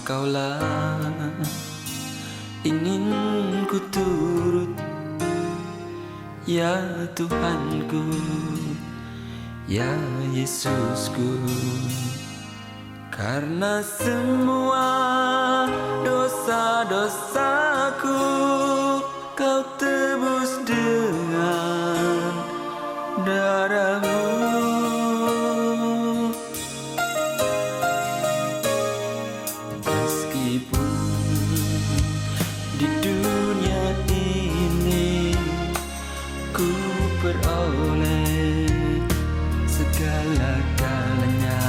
Engkaulah ingin ku turut, ya Tuhanku, ya Yesusku. Karena semua dosa-dosaku Kau tebus dengan darah-Mu. Meskipun di dunia ini ku peroleh segala-galanya,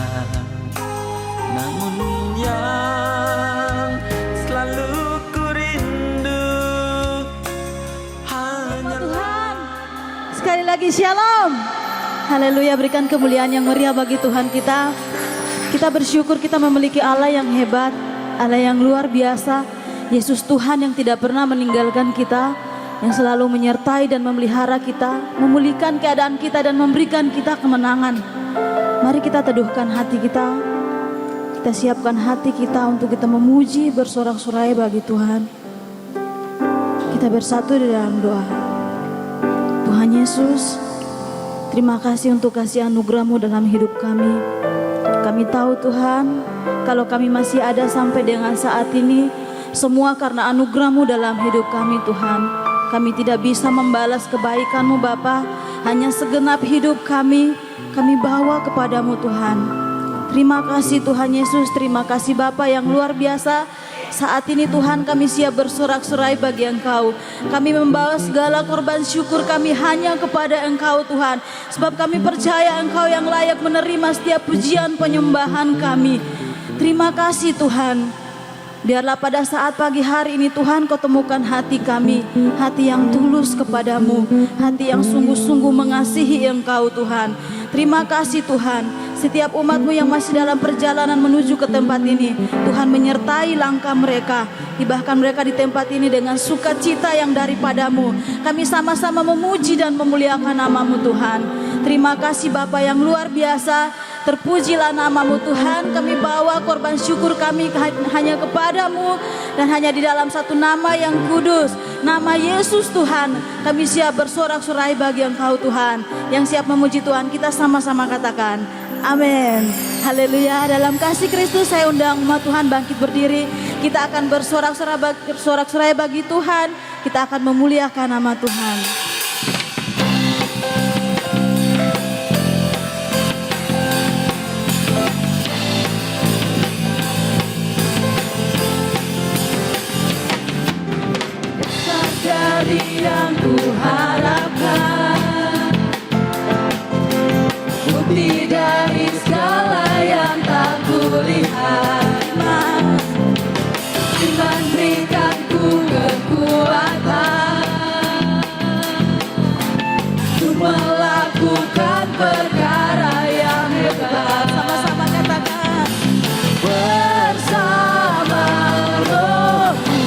namun yang selalu ku rindu hanyalah Tuhan. Sekali lagi shalom. Haleluya, berikan kemuliaan yang meriah bagi Tuhan kita. Kita bersyukur kita memiliki Allah yang hebat, Allah yang luar biasa. Yesus Tuhan yang tidak pernah meninggalkan kita, yang selalu menyertai dan memelihara kita, memulihkan keadaan kita dan memberikan kita kemenangan. Mari kita teduhkan hati kita. Kita siapkan hati kita untuk kita memuji bersorak-sorai bagi Tuhan. Kita bersatu di dalam doa. Tuhan Yesus, terima kasih untuk kasih anugerah-Mu dalam hidup kami. Kami tahu Tuhan, kalau kami masih ada sampai dengan saat ini, semua karena anugerah-Mu dalam hidup kami Tuhan. Kami tidak bisa membalas kebaikan-Mu Bapa, hanya segenap hidup kami bawa kepadamu Tuhan. Terima kasih Tuhan Yesus, terima kasih Bapa yang luar biasa. Saat ini Tuhan kami siap bersorak-sorai bagi Engkau. Kami membawa segala korban syukur kami hanya kepada Engkau Tuhan. Sebab kami percaya Engkau yang layak menerima setiap pujian penyembahan kami. Terima kasih Tuhan. Biarlah pada saat pagi hari ini Tuhan Kau temukan hati kami, hati yang tulus kepadamu, hati yang sungguh-sungguh mengasihi Engkau Tuhan. Terima kasih Tuhan, setiap umat-Mu yang masih dalam perjalanan menuju ke tempat ini, Tuhan menyertai langkah mereka. Bahkan mereka di tempat ini dengan sukacita yang daripada-Mu. Kami sama-sama memuji dan memuliakan nama-Mu Tuhan. Terima kasih Bapa yang luar biasa. Terpujilah nama-Mu Tuhan. Kami bawa korban syukur kami hanya kepada-Mu, dan hanya di dalam satu nama yang kudus, nama Yesus Tuhan. Kami siap bersorak-sorai bagi Engkau Tuhan. Yang siap memuji Tuhan, kita sama-sama katakan amin. Haleluya. Dalam kasih Kristus saya undang umat Tuhan bangkit berdiri. Kita akan bersorak-sorai bagi Tuhan. Kita akan memuliakan nama Tuhan. Yang ku harapkan, bukti dari segala yang tak kulihat. Tuhan berikan ku kekuatan untuk melakukan perkara yang hebat. Sama-sama katakan bersama Roh-Mu.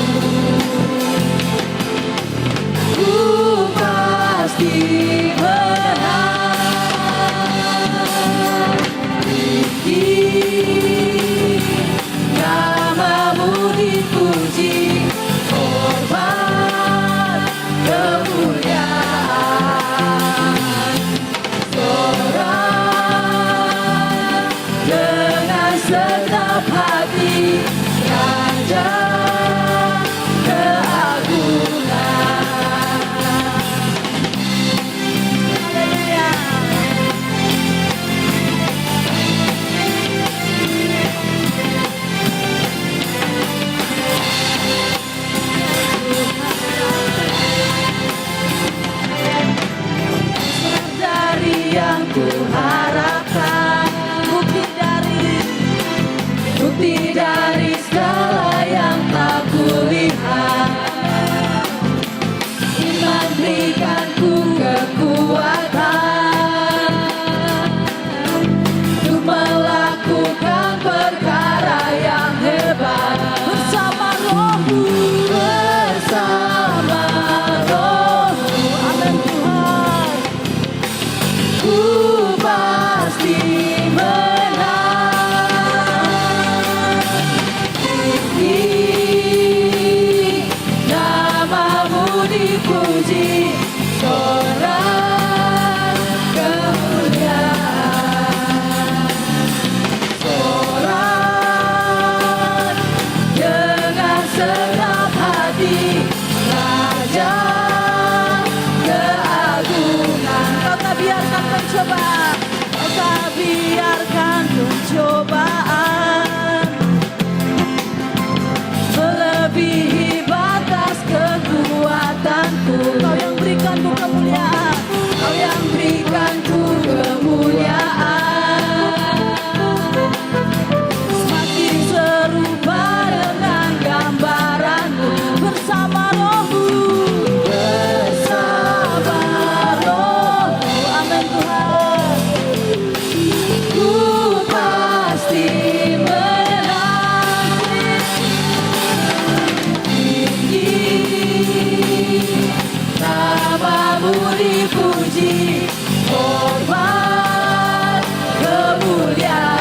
dipuji, hormat, kemuliaan.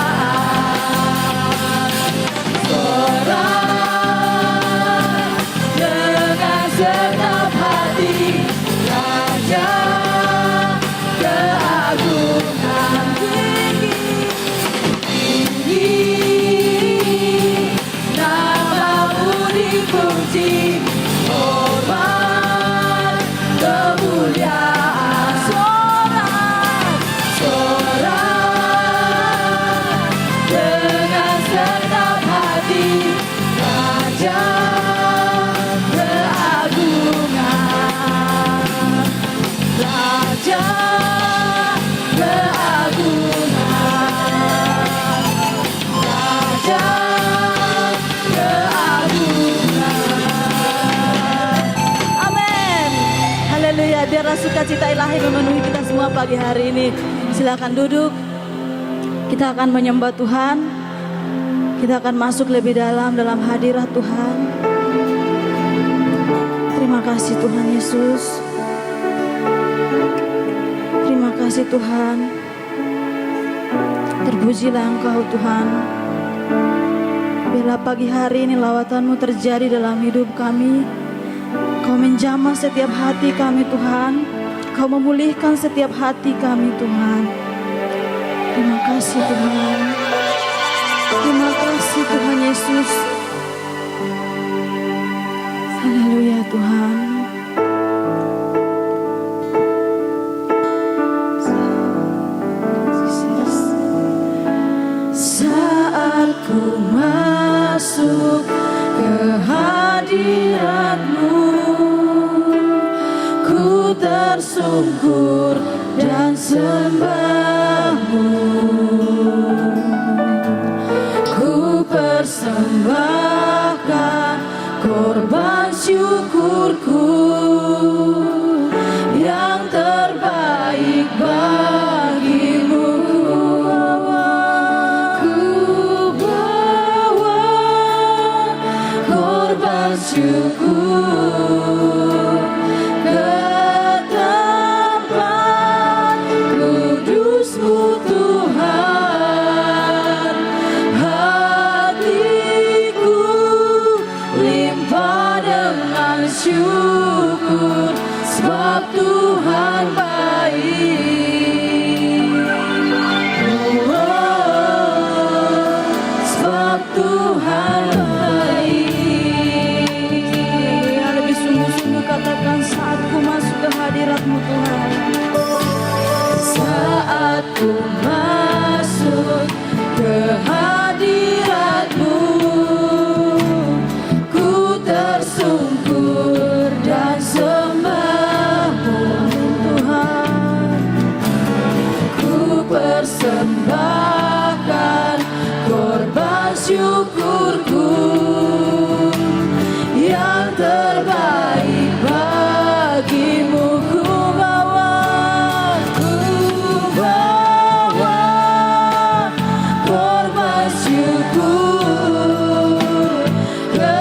Sorak dengan segenap hati, Raja keagungan tinggi, namamu dipuji, hormat, kemuliaan. Sorak, sorak dengan segenap hati, Raja keagungan, Raja keagungan, Raja keagungan. Amin. Haleluya. Biarlah sukacita ilahi memenuhi kita semua pagi hari ini. Silakan duduk. Kita akan menyembah Tuhan. Kita akan masuk lebih dalam hadirat Tuhan. Terima kasih Tuhan Yesus. Terima kasih Tuhan. Terpujilah Engkau Tuhan. Bila pagi hari ini lawatan-Mu terjadi dalam hidup kami. Kau menjamah setiap hati kami Tuhan. Kau memulihkan setiap hati kami Tuhan. Terima kasih Tuhan. Terima kasih Tuhan Yesus. Haleluya Tuhan. Saat ku masuk ke hadirat-Mu, ku tersungkur dan sembah-Mu. Ku persembahkan korban syukurku yang terbaik bagi-Mu. Ku bawa korban syukur ke tempat kudus-Mu Tuhan. Hatiku limpah dengan syukur, sebab Tuhan baik. Sebab Tuhan baik. Ya, lebih sungguh-sungguh katakan, saat ku masuk ke hadirat-Mu Tuhan. Saat ku masuk ke hadirat-Mu, ku tersungkur dan sembah-Mu Tuhan. Ku persembahkan korban syukurku yang terbaik bagi-Mu. Ku bawa korban syukur ke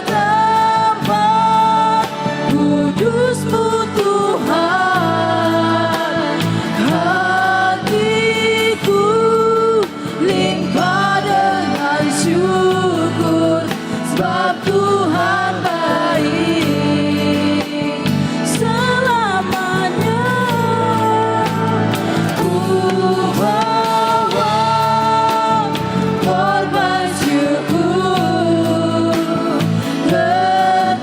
tempat kudus-Mu Tuhan. Hatiku limpah dengan syukur, sebab Tuhan baik selamanya. Ku bawa korban syukur ke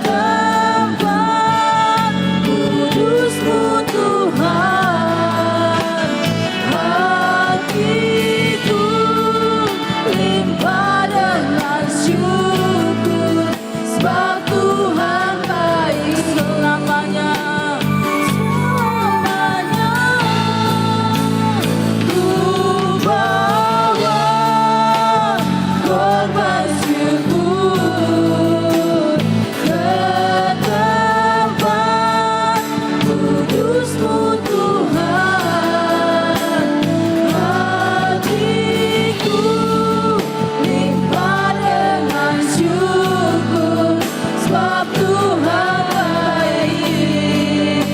tempat kudus-Mu Tuhan. Hatiku limpah dengan syukur, sebab Tuhan baik selamanya. Selamanya. Ku bawa korban syukur ke tempat kudus-Mu Tuhan. Hatiku limpah dengan syukur, sebab Tuhan baik.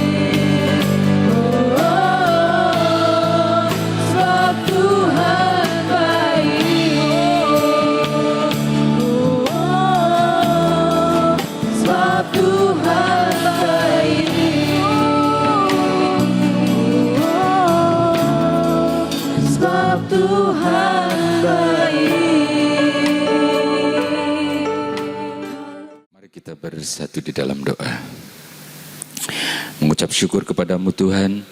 Tuhan baik. Mari kita bersatu di dalam doa. Mengucap syukur kepadamu Tuhan,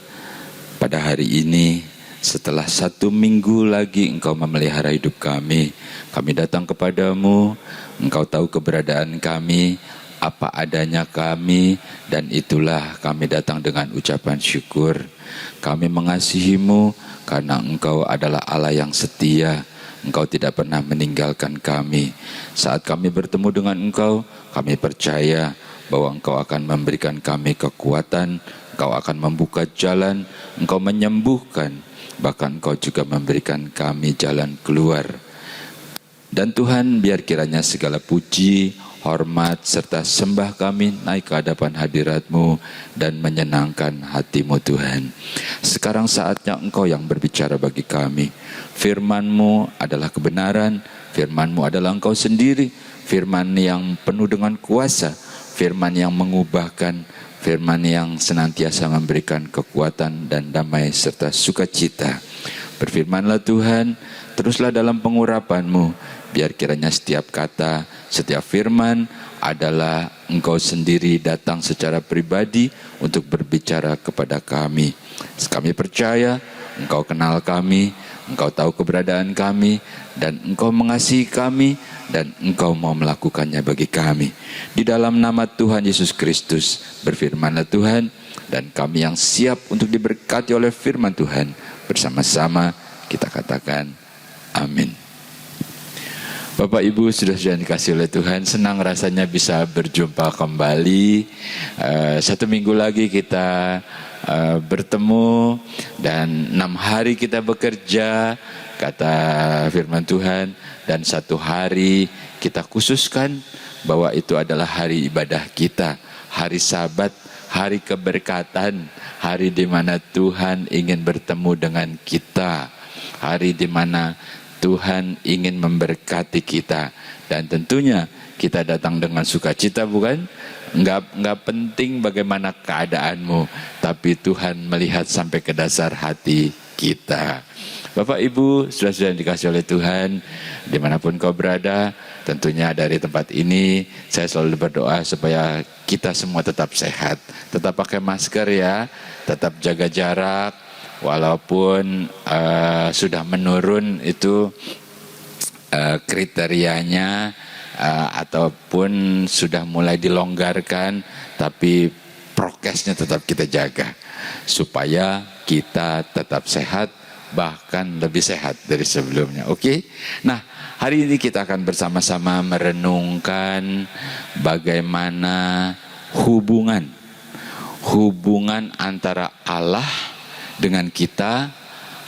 pada hari ini setelah 1 minggu lagi Engkau memelihara hidup kami. Kami datang kepadamu, Engkau tahu keberadaan kami, apa adanya kami, dan itulah kami datang dengan ucapan syukur. Kami mengasihimu karena Engkau adalah Allah yang setia. Engkau tidak pernah meninggalkan kami. Saat kami bertemu dengan Engkau, kami percaya bahwa Engkau akan memberikan kami kekuatan, Engkau akan membuka jalan, Engkau menyembuhkan, bahkan Engkau juga memberikan kami jalan keluar. Dan Tuhan, biar kiranya segala puji, hormat, serta sembah kami naik ke hadapan hadirat-Mu dan menyenangkan hati-Mu Tuhan. Sekarang saatnya Engkau yang berbicara bagi kami. Firman-Mu adalah kebenaran, Firman-Mu adalah Engkau sendiri, firman yang penuh dengan kuasa, firman yang mengubahkan, firman yang senantiasa memberikan kekuatan dan damai serta sukacita. Berfirmanlah Tuhan, teruslah dalam pengurapan-Mu, biar kiranya setiap kata, setiap firman adalah Engkau sendiri datang secara pribadi untuk berbicara kepada kami. Kami percaya Engkau kenal kami, Engkau tahu keberadaan kami, dan Engkau mengasihi kami, dan Engkau mau melakukannya bagi kami. Di dalam nama Tuhan Yesus Kristus, berfirmanlah Tuhan, dan kami yang siap untuk diberkati oleh firman Tuhan, bersama-sama kita katakan amin. Bapak Ibu sudah dikasih oleh Tuhan, senang rasanya bisa berjumpa kembali. 1 minggu lagi kita bertemu, dan 6 hari kita bekerja, kata firman Tuhan, dan 1 hari kita khususkan bahwa itu adalah hari ibadah kita, hari Sabat, hari keberkatan, hari di mana Tuhan ingin bertemu dengan kita, hari di mana Tuhan ingin memberkati kita. Dan tentunya kita datang dengan sukacita, bukan? Enggak penting bagaimana keadaanmu, tapi Tuhan melihat sampai ke dasar hati kita. Bapak Ibu, sudah dikasih oleh Tuhan, dimanapun kau berada, tentunya dari tempat ini saya selalu berdoa supaya kita semua tetap sehat, tetap pakai masker ya, tetap jaga jarak. Walaupun sudah menurun itu kriterianya, ataupun sudah mulai dilonggarkan, tapi prokesnya tetap kita jaga supaya kita tetap sehat, bahkan lebih sehat dari sebelumnya. Oke? Nah, hari ini kita akan bersama-sama merenungkan bagaimana hubungan antara Allah dengan kita,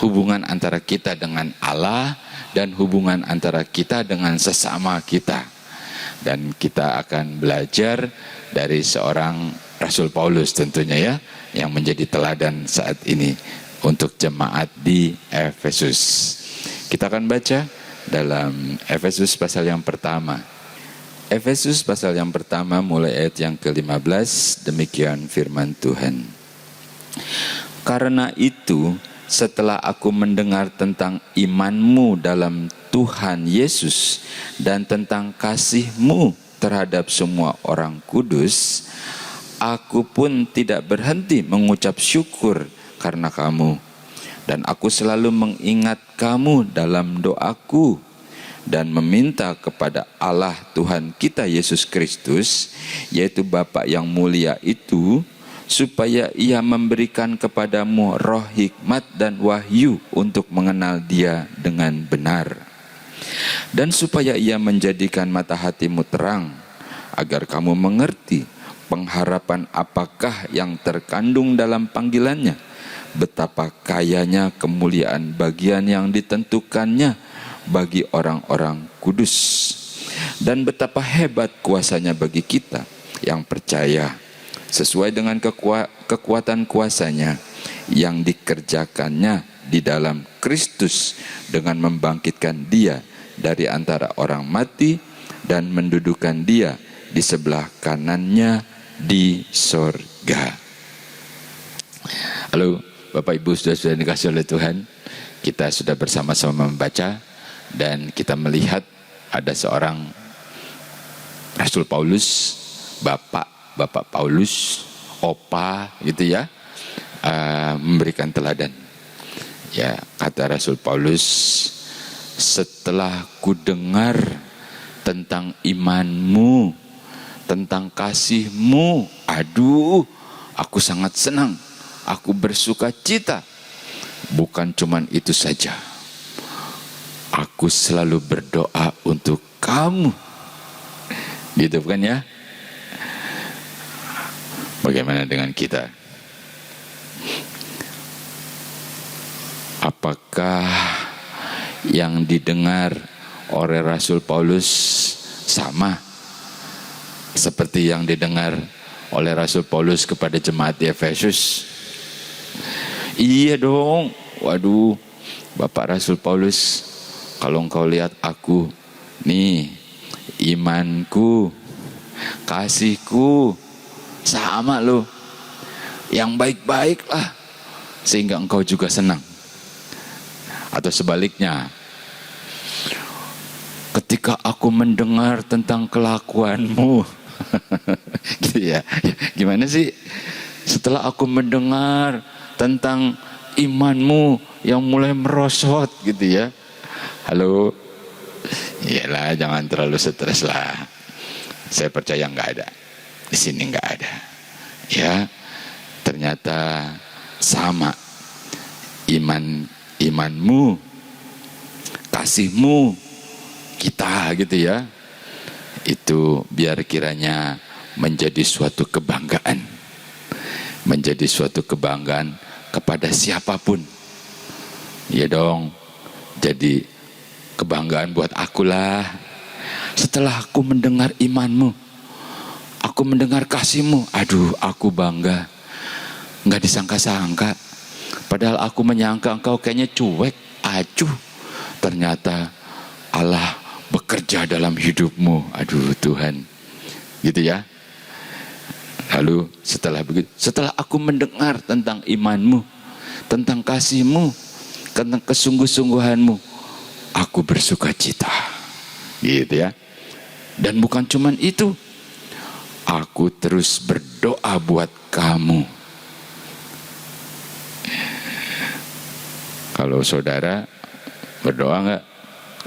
hubungan antara kita dengan Allah, dan hubungan antara kita dengan sesama kita. Dan kita akan belajar dari seorang Rasul Paulus tentunya ya, yang menjadi teladan saat ini untuk jemaat di Efesus. Kita akan baca dalam Efesus pasal yang pertama. Efesus pasal yang pertama mulai ayat yang ke-15, demikian firman Tuhan. Karena itu, setelah aku mendengar tentang imanmu dalam Tuhan Yesus dan tentang kasihmu terhadap semua orang kudus, aku pun tidak berhenti mengucap syukur karena kamu. Dan aku selalu mengingat kamu dalam doaku dan meminta kepada Allah Tuhan kita Yesus Kristus, yaitu Bapa yang mulia itu, supaya Ia memberikan kepadamu roh hikmat dan wahyu untuk mengenal Dia dengan benar, dan supaya Ia menjadikan mata hatimu terang, agar kamu mengerti pengharapan apakah yang terkandung dalam panggilannya, betapa kayanya kemuliaan bagian yang ditentukannya bagi orang-orang kudus, dan betapa hebat kuasanya bagi kita yang percaya, sesuai dengan kekuatan kuasanya yang dikerjakannya di dalam Kristus dengan membangkitkan Dia dari antara orang mati dan mendudukan Dia di sebelah kanannya di sorga. Halo Bapak Ibu, sudah dikasih oleh Tuhan. kita sudah bersama-sama membaca dan kita melihat ada seorang Rasul Paulus, Bapak Paulus, Opa gitu ya, memberikan teladan. Ya, kata Rasul Paulus, setelah ku dengar tentang imanmu, tentang kasihmu, aduh, aku sangat senang, aku bersuka cita. Bukan cuman itu saja, aku selalu berdoa untuk kamu. Gitu bukan ya? Bagaimana dengan kita? Apakah yang didengar oleh Rasul Paulus sama seperti yang didengar oleh Rasul Paulus kepada jemaat di Efesus? Iya dong. Waduh, Bapak Rasul Paulus, kalau engkau lihat aku, nih, imanku, kasihku, sama loh. Yang baik-baik lah, sehingga engkau juga senang. Atau sebaliknya, ketika aku mendengar tentang kelakuanmu, gitu ya, gimana sih? Setelah aku mendengar tentang imanmu yang mulai merosot gitu ya. Halo, iyalah, jangan terlalu stres lah. Saya percaya nggak ada, di sini nggak ada. Ya, ternyata sama imanmu, kasihmu, kita gitu ya. Itu biar kiranya menjadi suatu kebanggaan, menjadi suatu kebanggaan kepada siapapun. Ya dong, jadi kebanggaan buat akulah. Setelah aku mendengar imanmu, aku mendengar kasihmu, aduh, aku bangga. Nggak disangka-sangka. Padahal aku menyangka engkau kayaknya cuek, acuh. Ternyata Allah bekerja dalam hidupmu. Aduh Tuhan, gitu ya. Lalu setelah begitu, setelah aku mendengar tentang imanmu, tentang kasihmu, tentang kesungguh-sungguhanmu, aku bersuka cita. Gitu ya. Dan bukan cuman itu, aku terus berdoa buat kamu. Kalau saudara berdoa nggak?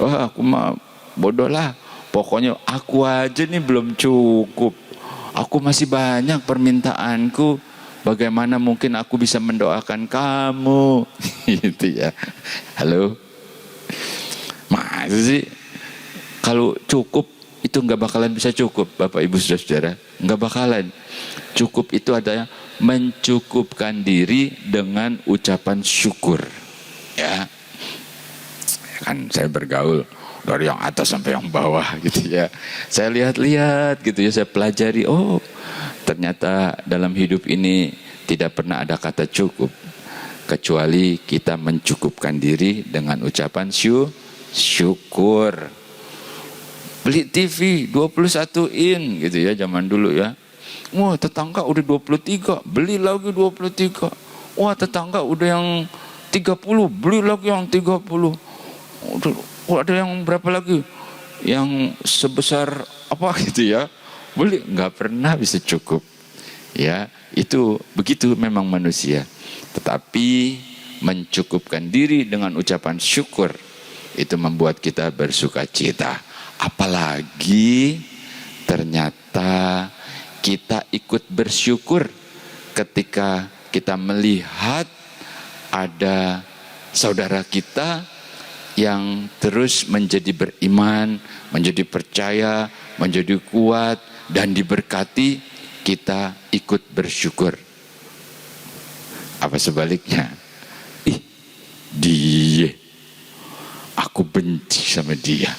Oh, aku mah bodoh lah. Pokoknya aku aja nih belum cukup. Aku masih banyak permintaanku. Bagaimana mungkin aku bisa mendoakan kamu? Gitu ya. Halo. Masa sih? Kalau cukup itu nggak bakalan bisa cukup, Bapak Ibu Saudara-saudara. Nggak bakalan. Cukup itu adalah mencukupkan diri dengan ucapan syukur. Ya. Kan saya bergaul dari yang atas sampai yang bawah gitu ya. Saya lihat-lihat gitu ya, saya pelajari, oh ternyata dalam hidup ini tidak pernah ada kata cukup, kecuali kita mencukupkan diri dengan ucapan syukur. Beli TV 21 in gitu ya zaman dulu ya. Wah, tetangga udah 23, beli lagi 23. Wah, tetangga udah yang 30, beli lagi yang 30. Ada yang berapa lagi? Yang sebesar apa gitu ya? Beli, nggak pernah bisa cukup. Ya, itu begitu memang manusia. Tetapi mencukupkan diri dengan ucapan syukur itu membuat kita bersuka cita. Apalagi ternyata kita ikut bersyukur ketika kita melihat ada saudara kita yang terus menjadi beriman, menjadi percaya, menjadi kuat dan diberkati, kita ikut bersyukur. Apa sebaliknya? Dia, aku benci sama dia.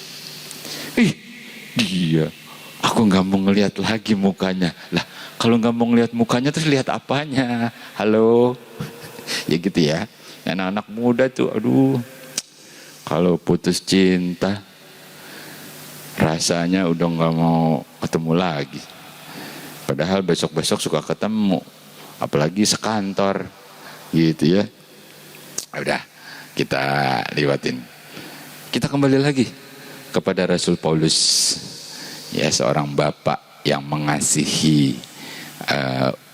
Dia, aku nggak mau ngelihat lagi mukanya. Lah, kalau nggak mau ngelihat mukanya terus lihat apanya? Halo, ya gitu ya. Anak-anak muda tuh, aduh. Kalau putus cinta, rasanya udah gak mau ketemu lagi. Padahal besok-besok suka ketemu. Apalagi sekantor. Gitu ya. Udah, kita lewatin. Kita kembali lagi kepada Rasul Paulus, ya, seorang bapak yang mengasihi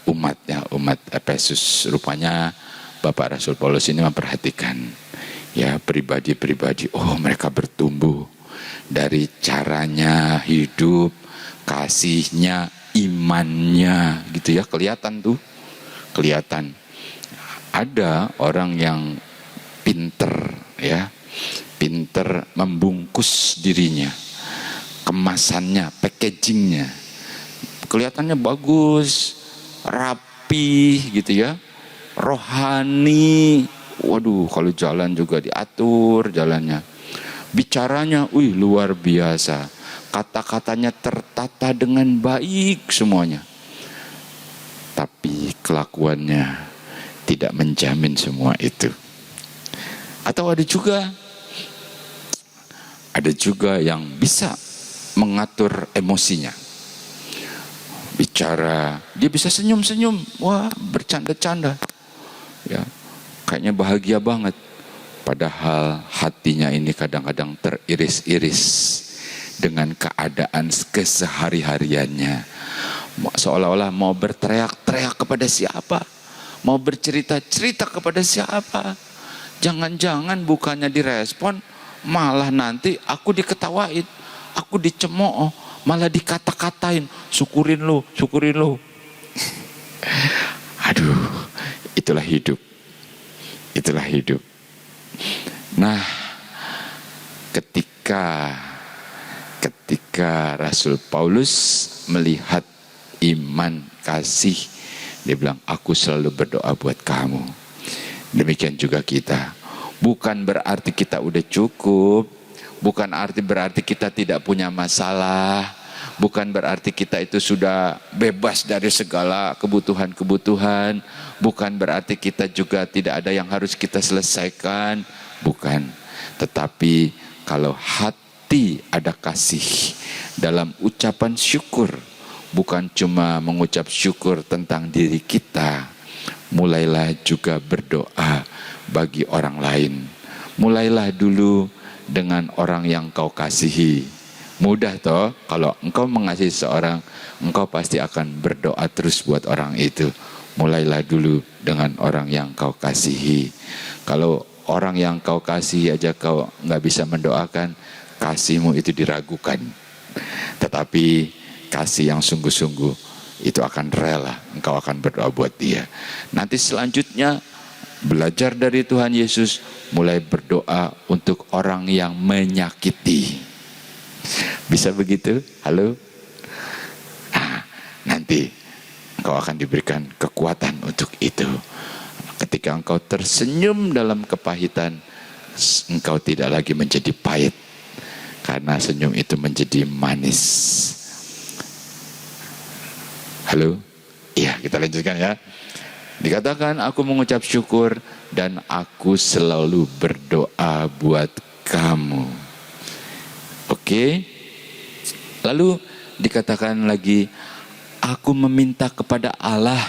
umatnya, umat Efesus. Rupanya Bapak Rasul Paulus ini memperhatikan, ya, pribadi-pribadi. Oh, mereka bertumbuh dari caranya hidup, kasihnya, imannya, gitu ya, kelihatan tuh, kelihatan. Ada orang yang pinter, ya, pinter membungkus dirinya, kemasannya, packagingnya, kelihatannya bagus, rapi, gitu ya, rohani. Waduh, kalau jalan juga diatur jalannya, bicaranya, luar biasa, kata-katanya tertata dengan baik semuanya. Tapi kelakuannya tidak menjamin semua itu. Atau ada juga yang bisa mengatur emosinya. Bicara, dia bisa senyum-senyum, wah, bercanda-canda, ya, kayaknya bahagia banget. Padahal hatinya ini kadang-kadang teriris-iris dengan keadaan kesehari-hariannya. Seolah-olah mau berteriak-teriak kepada siapa, mau bercerita-cerita kepada siapa. Jangan-jangan bukannya direspon, malah nanti aku diketawain, aku dicemooh, malah dikata-katain, syukurin lo. Aduh, itulah hidup. Nah, ketika Rasul Paulus melihat iman, kasih, dia bilang, aku selalu berdoa buat kamu. Demikian juga kita. Bukan berarti kita udah cukup, bukan berarti kita tidak punya masalah, bukan berarti kita itu sudah bebas dari segala kebutuhan-kebutuhan, bukan berarti kita juga tidak ada yang harus kita selesaikan, bukan. Tetapi kalau hati ada kasih dalam ucapan syukur, bukan cuma mengucap syukur tentang diri kita, mulailah juga berdoa bagi orang lain. Mulailah dulu dengan orang yang kau kasihi. Mudah toh, kalau engkau mengasihi seorang, engkau pasti akan berdoa terus buat orang itu. Mulailah dulu dengan orang yang kau kasihi. Kalau orang yang kau kasihi aja kau nggak bisa mendoakan, kasihmu itu diragukan. Tetapi kasih yang sungguh-sungguh itu akan rela, engkau akan berdoa buat dia. Nanti selanjutnya belajar dari Tuhan Yesus, mulai berdoa untuk orang yang menyakiti. Bisa begitu? Halo? Nah, nanti engkau akan diberikan kekuatan untuk itu. Ketika engkau tersenyum dalam kepahitan, engkau tidak lagi menjadi pahit, karena senyum itu menjadi manis. Halo? Iya, kita lanjutkan ya. Dikatakan, aku mengucap syukur dan aku selalu berdoa buat kamu. Oke? Lalu dikatakan lagi, aku meminta kepada Allah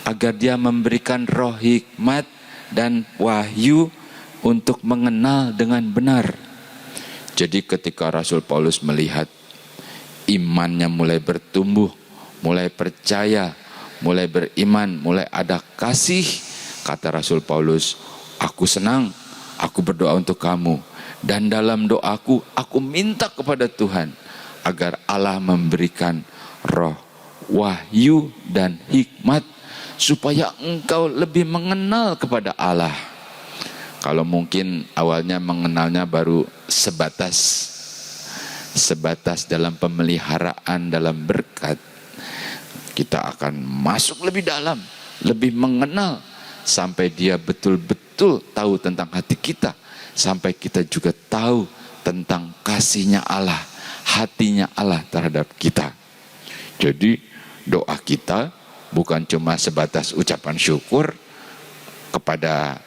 agar dia memberikan roh hikmat dan wahyu untuk mengenal dengan benar. Jadi ketika Rasul Paulus melihat imannya mulai bertumbuh, mulai percaya, mulai beriman, mulai ada kasih, kata Rasul Paulus, aku senang, aku berdoa untuk kamu. Dan dalam doaku, aku minta kepada Tuhan agar Allah memberikan roh, wahyu, dan hikmat supaya engkau lebih mengenal kepada Allah. Kalau mungkin awalnya mengenalnya baru sebatas dalam pemeliharaan, dalam berkat, kita akan masuk lebih dalam, lebih mengenal, sampai dia betul-betul tahu tentang hati kita, sampai kita juga tahu tentang kasihnya Allah, hatinya Allah terhadap kita. Jadi doa kita bukan cuma sebatas ucapan syukur kepada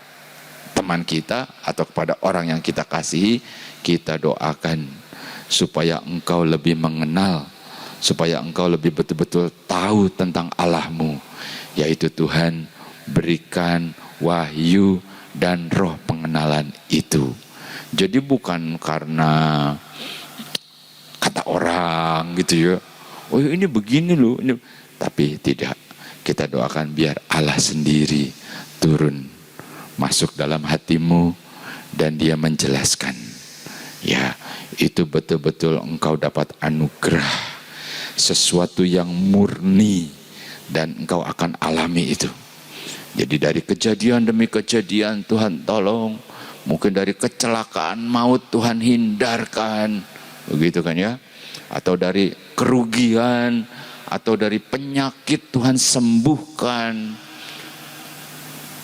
teman kita atau kepada orang yang kita kasihi. Kita doakan supaya engkau lebih mengenal, supaya engkau lebih betul-betul tahu tentang Allahmu, yaitu Tuhan berikan wahyu dan roh pengenalan itu. Jadi bukan karena kata orang gitu ya, oh ini begini loh, ini. Tapi tidak, kita doakan biar Allah sendiri turun masuk dalam hatimu dan dia menjelaskan. Ya, itu betul-betul engkau dapat anugerah, sesuatu yang murni, dan engkau akan alami itu. Jadi dari kejadian demi kejadian Tuhan tolong, mungkin dari kecelakaan maut Tuhan hindarkan, begitu kan ya, atau dari kerugian, atau dari penyakit Tuhan sembuhkan.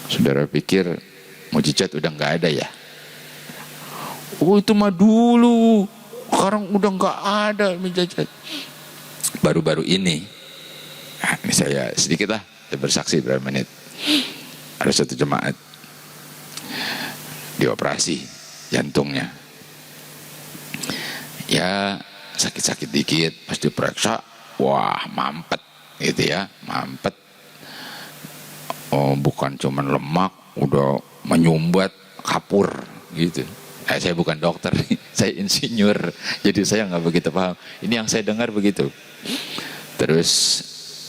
Saudara pikir mujizat udah nggak ada ya? Oh itu mah dulu, sekarang udah nggak ada mujizat. Baru-baru ini, nah, ini saya sedikit lah, saya bersaksi berapa menit. Ada satu jemaat dioperasi jantungnya. Ya sakit-sakit dikit, pas diperiksa, wah mampet gitu ya, mampet. Oh bukan cuman lemak, udah menyumbat, kapur gitu. Saya bukan dokter, saya insinyur, jadi saya nggak begitu paham. Ini yang saya dengar begitu. Terus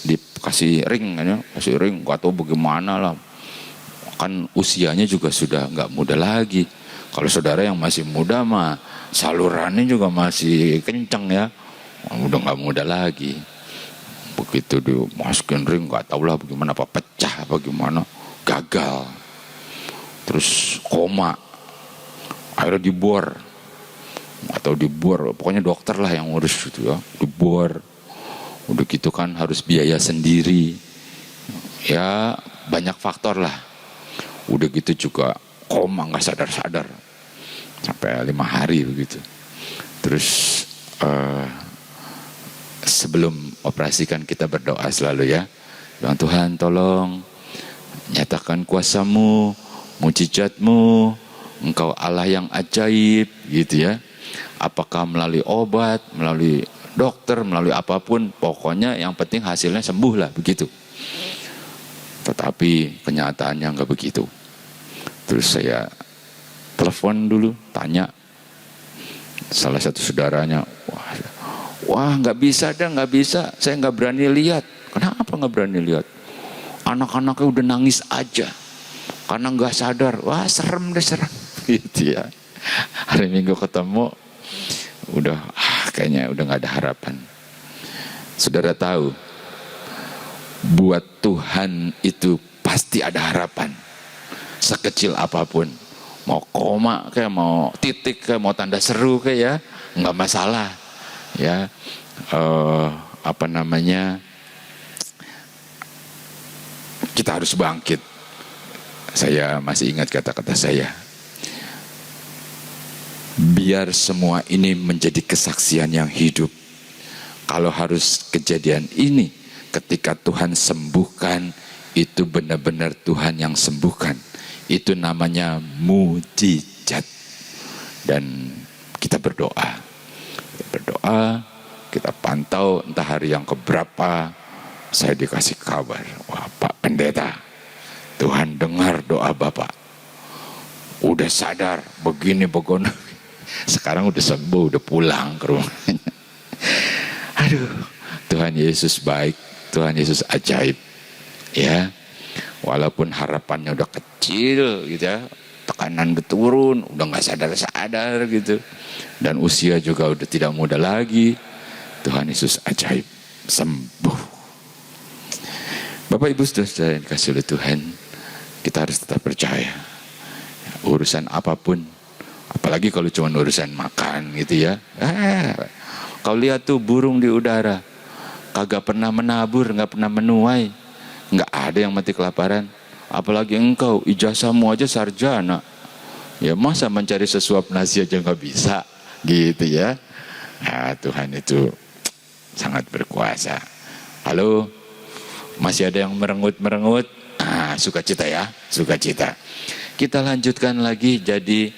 dikasih ring, kan ya, kasih ring, nggak tahu bagaimana lah. Kan usianya juga sudah nggak muda lagi. Kalau saudara yang masih muda mah salurannya juga masih kencang ya, udah nggak muda lagi. Begitu dimasukin ring, nggak tahu lah bagaimana, apa pecah, apa gimana, gagal. Terus koma, akhirnya dibor, atau dibor, pokoknya dokter lah yang ngurus gitu ya, dibor. Udah gitu kan harus biaya sendiri, ya banyak faktor lah. Udah gitu juga koma, nggak sadar-sadar sampai 5 hari begitu. Terus sebelum operasi kan kita berdoa selalu ya, Tuhan tolong nyatakan kuasa-Mu, mujizat-Mu, Engkau Allah yang ajaib gitu ya. Apakah melalui obat, melalui dokter, melalui apapun, pokoknya yang penting hasilnya sembuh lah begitu. Tetapi kenyataannya nggak begitu. Terus saya telepon dulu, tanya salah satu saudaranya, wah nggak bisa dah, nggak bisa, saya nggak berani lihat. Kenapa nggak berani lihat? Anak-anaknya udah nangis aja karena nggak sadar. Wah serem deh, serem gitu ya. Hari Minggu ketemu, udah kayaknya udah nggak ada harapan. Saudara tahu, buat Tuhan itu pasti ada harapan, sekecil apapun. Mau koma kayak, mau titik kayak, mau tanda seru kayak ya, nggak masalah ya. Kita harus bangkit. Saya masih ingat kata-kata saya, biar semua ini menjadi kesaksian yang hidup. Kalau harus kejadian ini, ketika Tuhan sembuhkan, itu benar-benar Tuhan yang sembuhkan. Itu namanya mujizat. Dan kita berdoa. Kita pantau entah hari yang keberapa, saya dikasih kabar, wah Pak Pendeta, Tuhan dengar doa Bapak. Udah sadar, begini. Sekarang udah sembuh, udah pulang ke rumahnya. Aduh, Tuhan Yesus baik, Tuhan Yesus ajaib. Ya, walaupun harapannya udah kecil gitu ya, tekanan udah turun, udah nggak sadar-sadar gitu, dan usia juga udah tidak muda lagi. Tuhan Yesus ajaib, sembuh. Bapak Ibu saudara yang dikasihi oleh Tuhan, kita harus tetap percaya. Urusan apapun, apalagi kalau cuma urusan makan gitu ya. Kau lihat tuh burung di udara, kagak pernah menabur, nggak pernah menuai, nggak ada yang mati kelaparan. Apalagi engkau, ijazahmu aja sarjana, ya masa mencari sesuap nasi aja nggak bisa gitu ya. Nah, Tuhan itu sangat berkuasa. Halo, masih ada yang merengut-merengut? Sukacita ya, sukacita. Kita lanjutkan lagi, jadi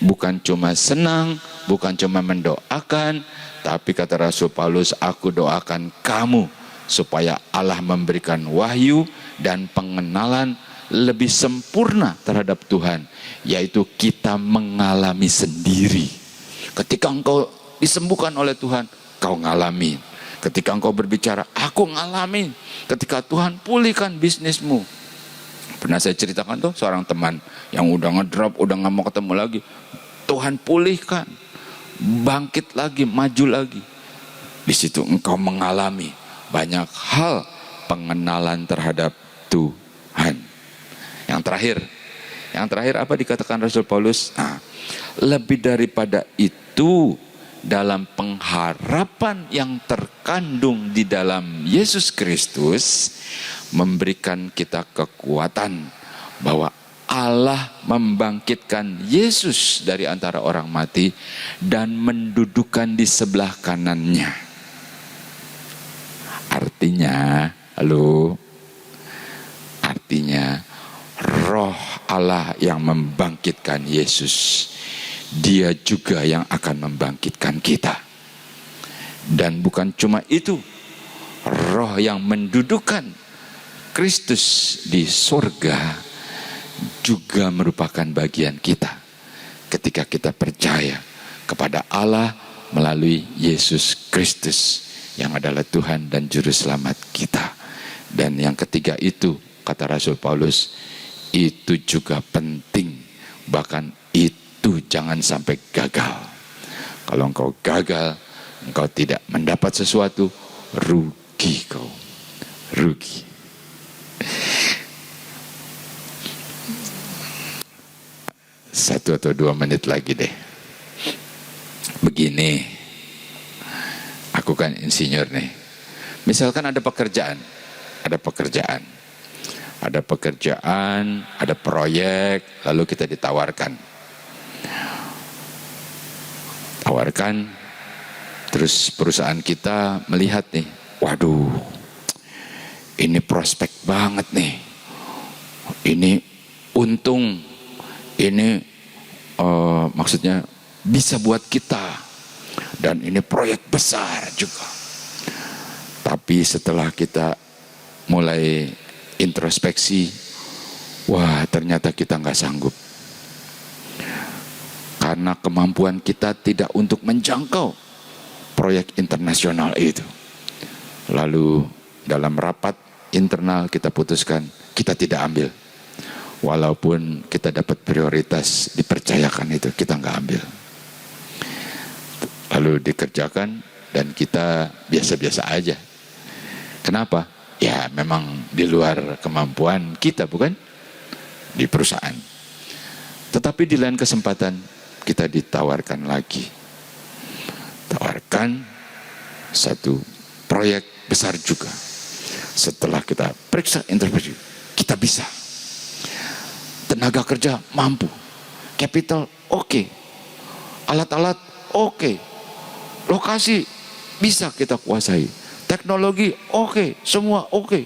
bukan cuma senang, bukan cuma mendoakan, tapi kata Rasul Paulus, aku doakan kamu supaya Allah memberikan wahyu dan pengenalan lebih sempurna terhadap Tuhan, yaitu kita mengalami sendiri. Ketika engkau disembuhkan oleh Tuhan, kau ngalamin. Ketika engkau berbicara, aku ngalamin. Ketika Tuhan pulihkan bisnismu. Pernah saya ceritakan tuh, seorang teman yang udah ngedrop, udah gak mau ketemu lagi, Tuhan pulihkan, bangkit lagi, maju lagi. Di situ engkau mengalami banyak hal pengenalan terhadap Tuhan. Yang terakhir apa dikatakan Rasul Paulus? Nah, lebih daripada itu, dalam pengharapan yang terkandung di dalam Yesus Kristus, memberikan kita kekuatan bahwa Allah membangkitkan Yesus dari antara orang mati dan mendudukan di sebelah kanannya. Artinya, Roh Allah yang membangkitkan Yesus, Dia juga yang akan membangkitkan kita. Dan bukan cuma itu, Roh yang mendudukan Kristus di surga juga merupakan bagian kita ketika kita percaya kepada Allah melalui Yesus Kristus yang adalah Tuhan dan Juru Selamat kita. Dan yang ketiga itu, kata Rasul Paulus, itu juga penting, bahkan itu jangan sampai gagal. Kalau engkau gagal, engkau tidak mendapat sesuatu, rugi kau, rugi. Satu atau 2 menit lagi deh. Begini, aku kan insinyur nih. Misalkan ada pekerjaan, ada proyek, lalu kita ditawarkan, terus perusahaan kita melihat nih, waduh, ini prospek banget nih, ini untung, ini maksudnya bisa buat kita, dan ini proyek besar juga. Tapi setelah kita mulai introspeksi, wah ternyata kita nggak sanggup. Karena kemampuan kita tidak untuk menjangkau proyek internasional itu. Lalu dalam rapat internal kita putuskan, kita tidak ambil. Walaupun kita dapat prioritas dipercayakan itu, kita nggak ambil. Lalu dikerjakan dan kita biasa-biasa aja. Kenapa? Ya memang di luar kemampuan kita, bukan? Di perusahaan. Tetapi di lain kesempatan kita ditawarkan lagi. Tawarkan satu proyek besar juga. Setelah kita periksa introspeksi, kita bisa. Tenaga kerja mampu. Capital oke. Alat-alat oke. Lokasi bisa kita kuasai. Teknologi oke, semua oke.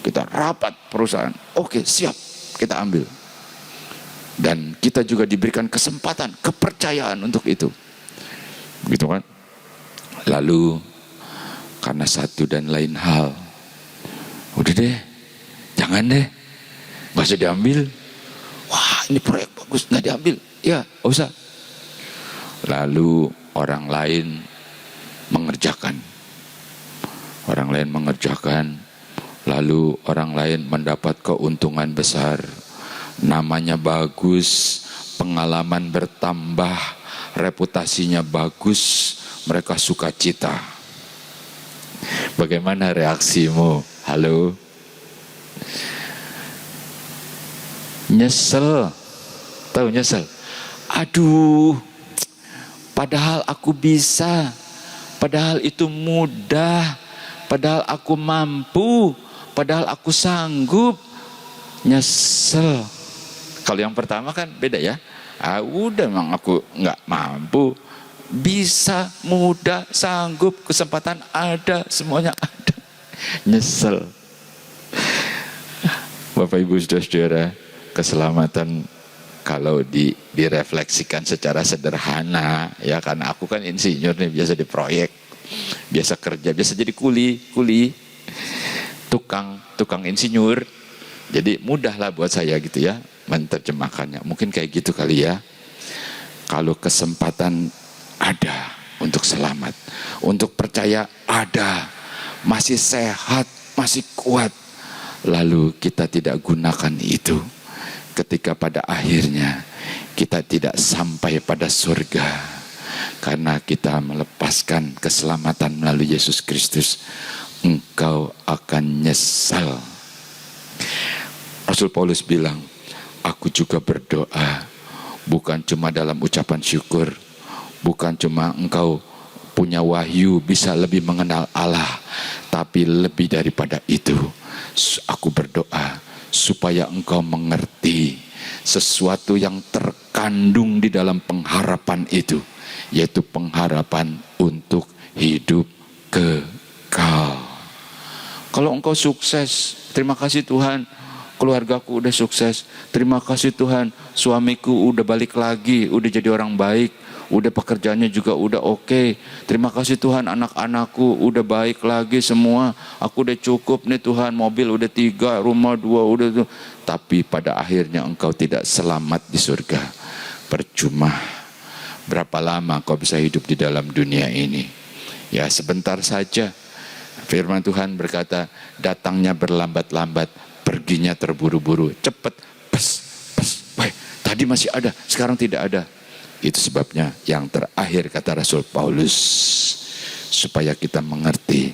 Kita rapat perusahaan, oke, siap, kita ambil. Dan kita juga diberikan kesempatan, kepercayaan untuk itu. Begitu kan? Lalu karena satu dan lain hal, udah deh, jangan deh, gak usah diambil. Wah ini proyek bagus, gak diambil. Ya, gak usah. Lalu orang lain mengerjakan. Lalu orang lain mendapat keuntungan besar, namanya bagus, pengalaman bertambah, reputasinya bagus, mereka sukacita. Bagaimana reaksimu? Halo? Nyesel. Tahu nyesel? Aduh, padahal aku bisa, padahal itu mudah, padahal aku mampu, padahal aku sanggup. Nyesel. Kalau yang pertama kan beda ya. Udah memang aku nggak mampu. Bisa, mudah, sanggup, kesempatan ada, semuanya ada. Nyesel. Bapak Ibu Saudara-saudara, keselamatan kalau direfleksikan secara sederhana, ya karena aku kan insinyur nih, biasa di proyek, biasa kerja, biasa jadi kuli, tukang insinyur, Jadi mudahlah buat saya gitu ya menerjemahkannya. Mungkin kayak gitu kali ya. Kalau kesempatan ada untuk selamat, untuk percaya ada, masih sehat, masih kuat, lalu kita tidak gunakan itu, ketika pada akhirnya kita tidak sampai pada surga karena kita melepaskan keselamatan melalui Yesus Kristus, engkau akan nyesal. Rasul Paulus bilang, aku juga berdoa, bukan cuma dalam ucapan syukur, bukan cuma engkau punya wahyu bisa lebih mengenal Allah, tapi lebih daripada itu, aku berdoa supaya engkau mengerti sesuatu yang terkandung di dalam pengharapan itu, yaitu pengharapan untuk hidup kekal. Kalau engkau sukses, terima kasih Tuhan, keluargaku udah sukses, terima kasih Tuhan, suamiku udah balik lagi, udah jadi orang baik, udah pekerjaannya juga udah oke. Terima kasih Tuhan, anak-anakku udah baik lagi semua, aku udah cukup nih Tuhan, mobil udah 3, rumah 2 udah tuh. Tapi pada akhirnya engkau tidak selamat di surga, percuma. Berapa lama kau bisa hidup di dalam dunia ini? Ya sebentar saja. Firman Tuhan berkata, datangnya berlambat-lambat, perginya terburu-buru, cepat, tadi masih ada, sekarang tidak ada. Itu sebabnya yang terakhir kata Rasul Paulus, supaya kita mengerti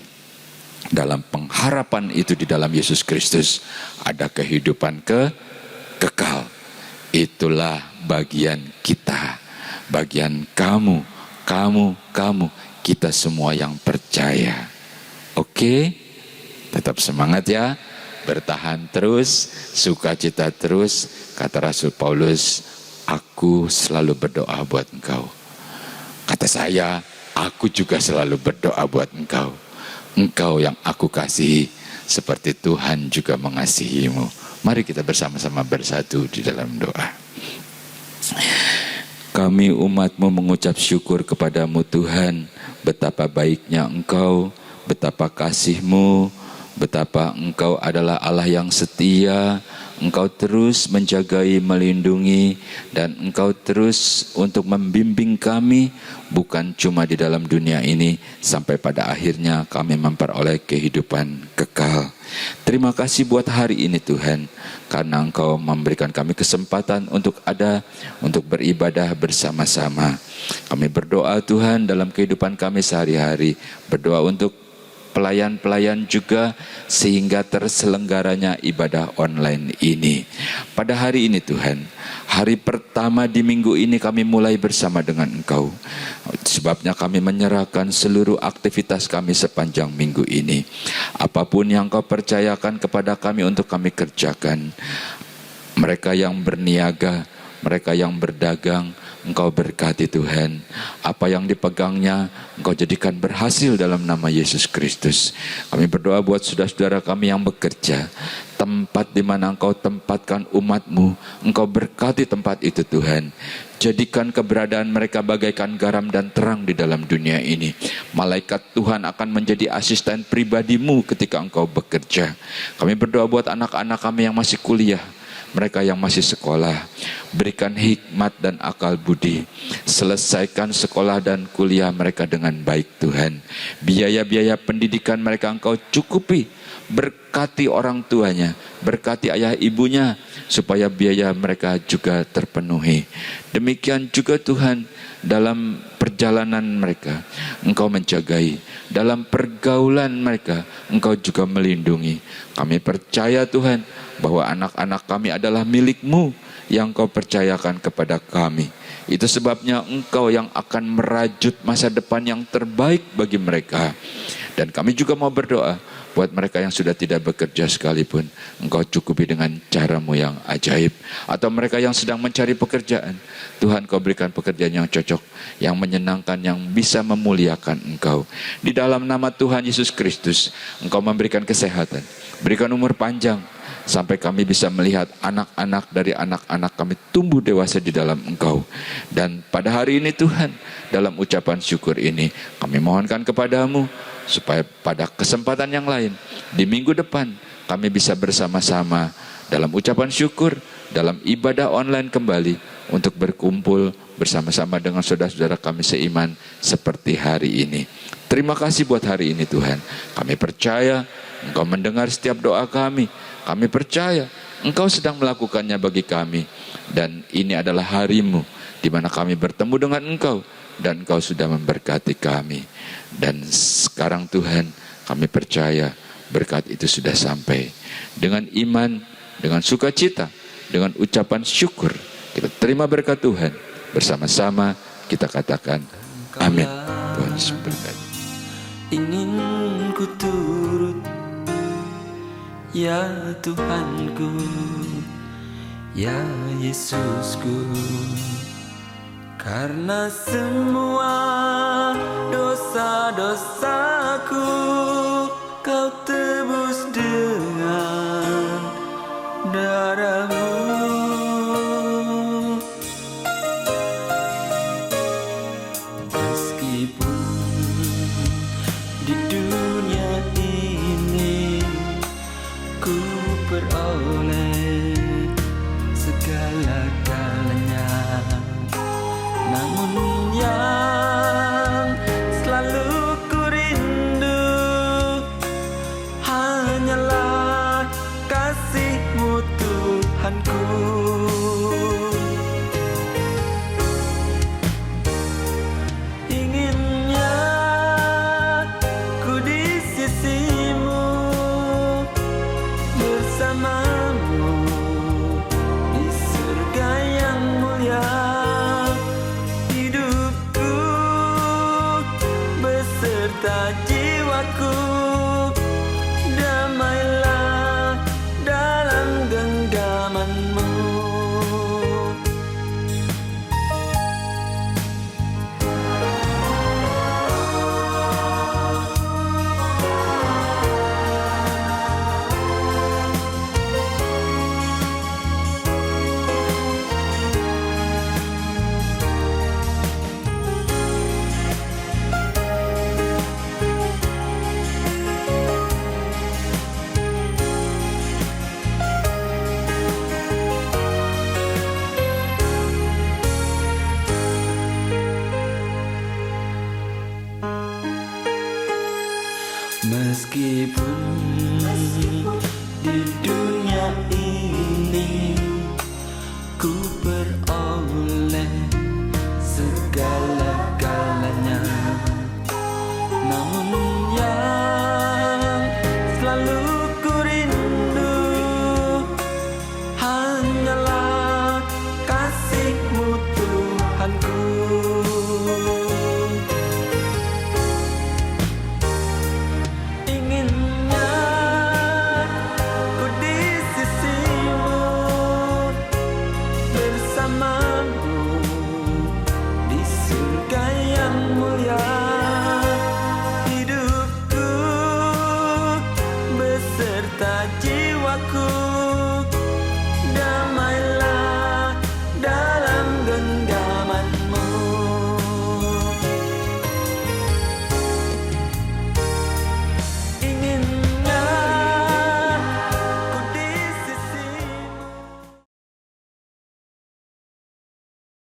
dalam pengharapan itu di dalam Yesus Kristus ada kehidupan kekal. Itulah bagian kita, bagian kamu, kita semua yang percaya. Oke? Tetap semangat ya. Bertahan terus, sukacita terus. Kata Rasul Paulus, aku selalu berdoa buat engkau. Kata saya, aku juga selalu berdoa buat engkau. Engkau yang aku kasihi, seperti Tuhan juga mengasihimu. Mari kita bersama-sama bersatu di dalam doa. Kami umat-Mu mengucap syukur kepadamu Tuhan, betapa baiknya Engkau, betapa kasih-Mu, betapa Engkau adalah Allah yang setia. Engkau terus menjagai, melindungi, dan Engkau terus untuk membimbing kami, bukan cuma di dalam dunia ini, sampai pada akhirnya kami memperoleh kehidupan kekal. Terima kasih buat hari ini Tuhan, karena Engkau memberikan kami kesempatan untuk untuk beribadah bersama-sama. Kami berdoa Tuhan dalam kehidupan kami sehari-hari, berdoa untuk pelayan-pelayan juga, sehingga terselenggaranya ibadah online ini. Pada hari ini Tuhan, hari pertama di minggu ini kami mulai bersama dengan Engkau. Sebabnya kami menyerahkan seluruh aktivitas kami sepanjang minggu ini. Apapun yang Engkau percayakan kepada kami untuk kami kerjakan. Mereka yang berniaga, mereka yang berdagang, Engkau berkati Tuhan. Apa yang dipegangnya Engkau jadikan berhasil dalam nama Yesus Kristus. Kami berdoa buat saudara-saudara kami yang bekerja, tempat di mana Engkau tempatkan umat-Mu, Engkau berkati tempat itu Tuhan. Jadikan keberadaan mereka bagaikan garam dan terang di dalam dunia ini. Malaikat Tuhan akan menjadi asisten pribadi-Mu ketika Engkau bekerja. Kami berdoa buat anak-anak kami yang masih kuliah, mereka yang masih sekolah, berikan hikmat dan akal budi. Selesaikan sekolah dan kuliah mereka dengan baik Tuhan. Biaya-biaya pendidikan mereka Engkau cukupi. Berkati orang tuanya, berkati ayah ibunya, supaya biaya mereka juga terpenuhi. Demikian juga Tuhan, dalam perjalanan mereka Engkau menjagai, dalam pergaulan mereka Engkau juga melindungi. Kami percaya Tuhan, bahwa anak-anak kami adalah milik-Mu yang Engkau percayakan kepada kami. Itu sebabnya Engkau yang akan merajut masa depan yang terbaik bagi mereka. Dan kami juga mau berdoa buat mereka yang sudah tidak bekerja sekalipun, Engkau cukupi dengan cara-Mu yang ajaib. Atau mereka yang sedang mencari pekerjaan, Tuhan Kau berikan pekerjaan yang cocok, yang menyenangkan, yang bisa memuliakan Engkau. Di dalam nama Tuhan Yesus Kristus, Engkau memberikan kesehatan, berikan umur panjang, sampai kami bisa melihat anak-anak dari anak-anak kami tumbuh dewasa di dalam Engkau. Dan pada hari ini Tuhan, dalam ucapan syukur ini, kami mohonkan kepada-Mu, supaya pada kesempatan yang lain, di minggu depan, kami bisa bersama-sama dalam ucapan syukur, dalam ibadah online kembali untuk berkumpul bersama-sama dengan saudara-saudara kami seiman seperti hari ini. Terima kasih buat hari ini Tuhan. Kami percaya Engkau mendengar setiap doa kami. Kami percaya Engkau sedang melakukannya bagi kami. Dan ini adalah hari-Mu di mana kami bertemu dengan Engkau dan Engkau sudah memberkati kami. Dan sekarang Tuhan, kami percaya berkat itu sudah sampai. Dengan iman, dengan sukacita, dengan ucapan syukur, kita terima berkat Tuhan. Bersama-sama kita katakan amin. Tuhan Yesus berkati. Ingin ku turut, ya Tuhanku, ya Yesusku, karena semua dosa-dosaku Kau tebus dengan darah-Mu. Meskipun di dunia ini ku peroleh segala-galanya, namun yang selalu ku rindu hanyalah kasih-Mu Tuhanku. Inginnya ku di sisi-Mu, bersama-Mu di surga yang mulia. Hidupku beserta jiwaku damailah dalam genggaman-Mu. Meskipun di dunia ini ku peroleh segala-galanya, namun yang selalu ku rindu hanyalah kasih-Mu Tuhanku. Inginnya ku di sisi-Mu, bersama